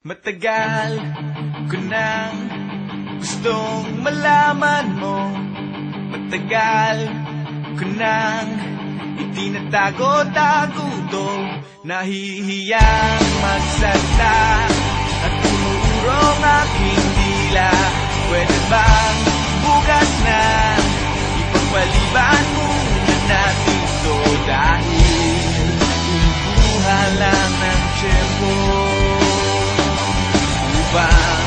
Matagal ko nang gustong malaman mo. Matagal ko nang itinatago-tago to. Nahihiyang magsalita at umuurong aking dila. Pwede bang bukas na ipagpaliban muna natin to? Dahil umuha lang ng tiyempo upang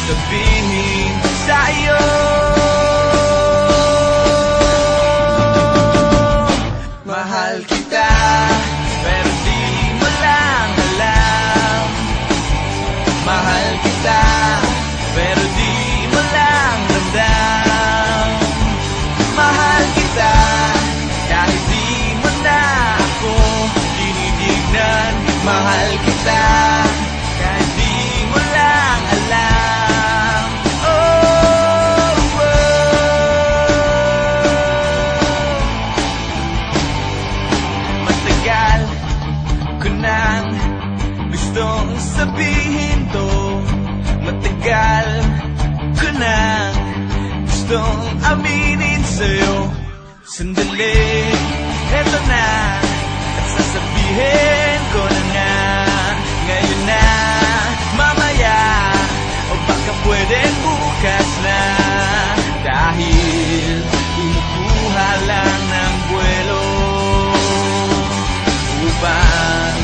sabihin sa'yo mahal kita, pero di mo lang alam. Mahal kita, pero di mo lang ramdam. Mahal kita, kahit di mo na ako tinitignan. Mahal kita, kahit di mo lang alam. Oh, oh. Matagal ko nang gustong sabihin to. Matagal ko nang gustong aminin sa'yo. Sandali, eto na, at sasabihin ko na nga. Ngayon na, mamaya, o baka pwedeng bukas na. Dahil umukuha lang ng buwelo upang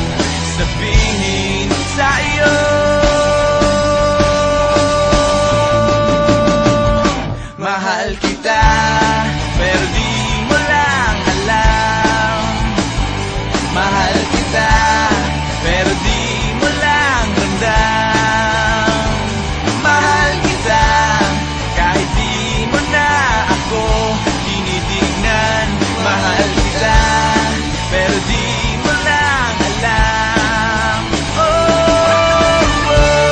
sabihin sa'yo mahal kita, pero di mo lang alam. Mahal kita, pero di mo lang ramdam. Mahal kita, kahit di mo na ako tinitignan. Mahal kita, pero di mo lang alam. Oh, oh.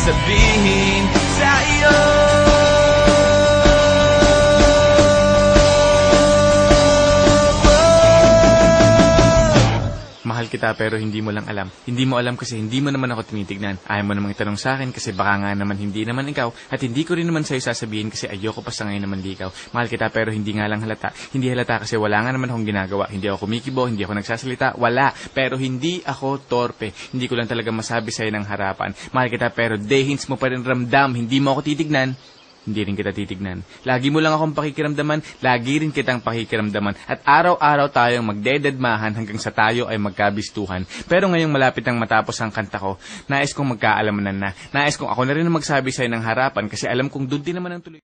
Sabihin sa iyo mahal kita, pero hindi mo lang alam. Hindi mo alam kasi hindi mo naman ako tinitignan. Ayaw mo namang itanong sa akin kasi baka nga naman hindi naman ikaw. At hindi ko rin naman sa'yo sasabihin kasi ayoko pa sa ngayon naman di ikaw. Mahal kita, pero hindi nga lang halata. Hindi halata kasi wala nga naman akong ginagawa. Hindi ako kumikibo, hindi ako nagsasalita. Wala. Pero hindi ako torpe. Hindi ko lang talaga masabi sa'yo ng harapan. Mahal kita, pero dehins mo pa rin ramdam. Hindi mo ako titignan. Hindi rin kita titignan. Lagi mo lang akong pakikiramdaman, lagi rin kitang pakikiramdaman. At araw-araw tayong magdededmahan hanggang sa tayo ay magkabistuhan. Pero ngayong malapit nang matapos ang kanta ko, nais kong magkaalamanan na. Nais kong ako na rin ang magsabi sa'yo ng harapan kasi alam kong doon din naman ang tuloy.